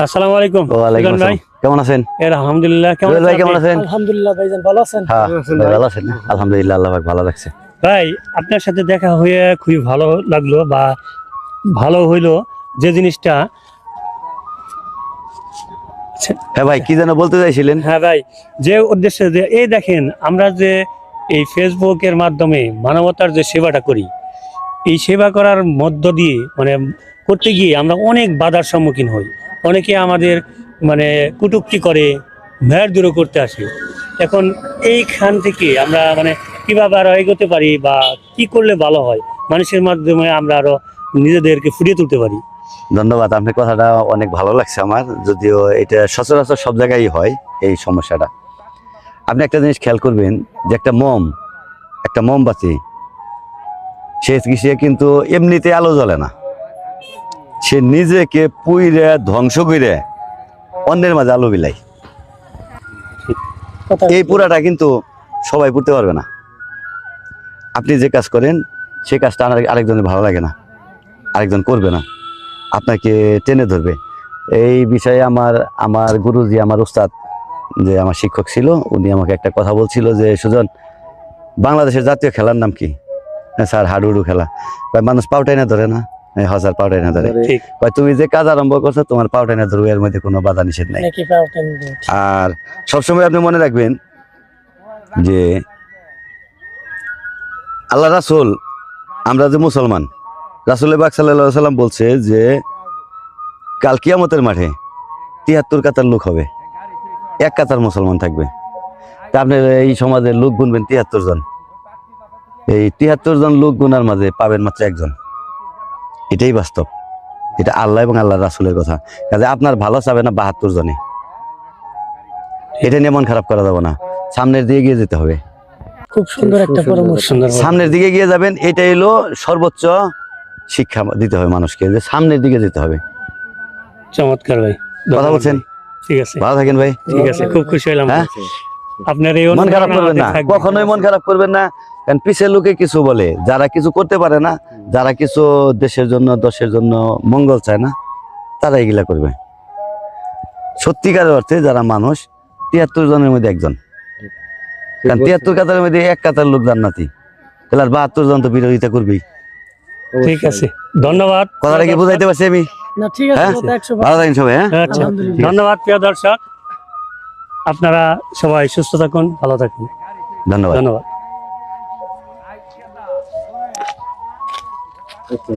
আসসালামু আলাইকুম। ওয়ালাইকুম আসসালাম। কেমন আছেন? আলহামদুলিল্লাহ। ভাই কেমন আছেন? আলহামদুলিল্লাহ ভাইজান ভালো আছেন? হ্যাঁ ভালো আছেন? আলহামদুলিল্লাহ, আল্লাহ পাক ভালো রাখছে। ভাই, আপনার সাথে দেখা হয়ে খুবই ভালো লাগলো, বা ভালো হইলো যে জিনিসটা। হ্যাঁ ভাই, কি যেন বলতে চাইছিলেন? হ্যাঁ ভাই, যে উদ্দেশ্যে যে এই দেখেন, আমরা যে এই ফেসবুকের মাধ্যমে মানবতার যে সেবাটা করি, এই সেবা করার মধ্য দিয়ে করতে গিয়ে আমরা অনেক বাধার সম্মুখীন হই। অনেকে আমাদের কটূক্তি করে, মেয়ের দূর করতে আসে। এখন এইখান থেকে আমরা কিভাবে আরো এগোতে পারি, বা কি করলে ভালো হয়, মানুষের মাধ্যমে আমরা আরো নিজেদেরকে ফুটিয়ে তুলতে পারি। ধন্যবাদ, আপনার কথাটা অনেক ভালো লাগছে আমার, যদিও এটা সচরাচর সব জায়গায় হয় এই সমস্যাটা। আপনি একটা জিনিস খেয়াল করবেন যে একটা মোমবাতি, সে কিন্তু এমনিতে আলো জ্বলে না, সে নিজেকে পুইরে ধ্বংস করে অন্যের মাঝে আলো বিলাই। এই পুরাটা কিন্তু সবাই করতে পারবে না। আপনি যে কাজ করেন সে কাজটা আরেকজনের ভালো লাগে না, আরেকজন করবে না, আপনাকে টেনে ধরবে। এই বিষয়ে আমার গুরুজি, আমার উস্তাদ, যে আমার শিক্ষক ছিল, উনি আমাকে একটা কথা বলছিল যে, সুজন, বাংলাদেশের জাতীয় খেলার নাম কি? স্যার, হাডুডু খেলা। মানুষ পাউটাই না ধরে না? হাজার পাউটাই না ধরে। তুমি যে কাজ আরম্ভ করছো, তোমার পাউটাই না ধরবে, এর মধ্যে কোনো বাধা নিষেধ নাই। আর সবসময় আপনি মনে রাখবেন যে আল্লাহ রাসূল, আমরা যে মুসলমান, রাসূল পাক সাল্লাল্লাহু আলাইহি সাল্লাম বলছে যে কাল কিয়ামতের মাঠে ৭৩ কাতার লোক হবে, এক কাতার মুসলমান থাকবে। তা আপনি এই সমাজের লোক গুনবেন ৭৩ জন, এই ৭৩ জন লোক গুনার মাঝে পাবেন মাত্র একজন। এটাই বাস্তব, এটা আল্লাহ এবং আল্লাহ রাসূলের কথা। কাজে আপনার ভালো চাবে না ৭২ জনে, এটা নিয়ে মন খারাপ করা যাবে না, সামনের দিকে গিয়ে যেতে হবে। খুব সুন্দর একটা পরামর্শ। সামনের দিকে গিয়ে যাবেন, এটাই হলো সর্বোচ্চ শিক্ষা দিতে হবে মানুষকে, যে সামনের দিকে যেতে হবে। চমৎকার ভাই, কথা বলছেন? ঠিক আছে, ভালো থাকেন ভাই। ঠিক আছে, খুব খুশি হলাম। হ্যাঁ, আপনার এই মন খারাপ করবেন না, কখনোই মন খারাপ করবেন না। কারণ পিছের লোকে কিছু বলে, যারা কিছু করতে পারে না, যারা কিছু দেশের জন্য দশের জন্য মঙ্গল চায় না, তারা এগুলা করবে। সত্যিকারের অর্থে যারা মানুষ ৭৩ জনের মধ্যে একজন, কারণ ৭৩ কাতারের মধ্যে এক কাতার লোক জান্নাতি, তাহলে আর ৭২ জন তো বিরোধিতা করবেই। ঠিক আছে, ধন্যবাদ। কথাটা কি বুঝাইতে পারছি আমি? না, ঠিক আছে, হ্যাঁ, 100%। ভালো থাকেন সবাই। হ্যাঁ, আচ্ছা, ধন্যবাদ প্রিয় দর্শক, আপনারা সবাই সুস্থ থাকুন, ভালো থাকুন। ধন্যবাদ। ধন্যবাদ।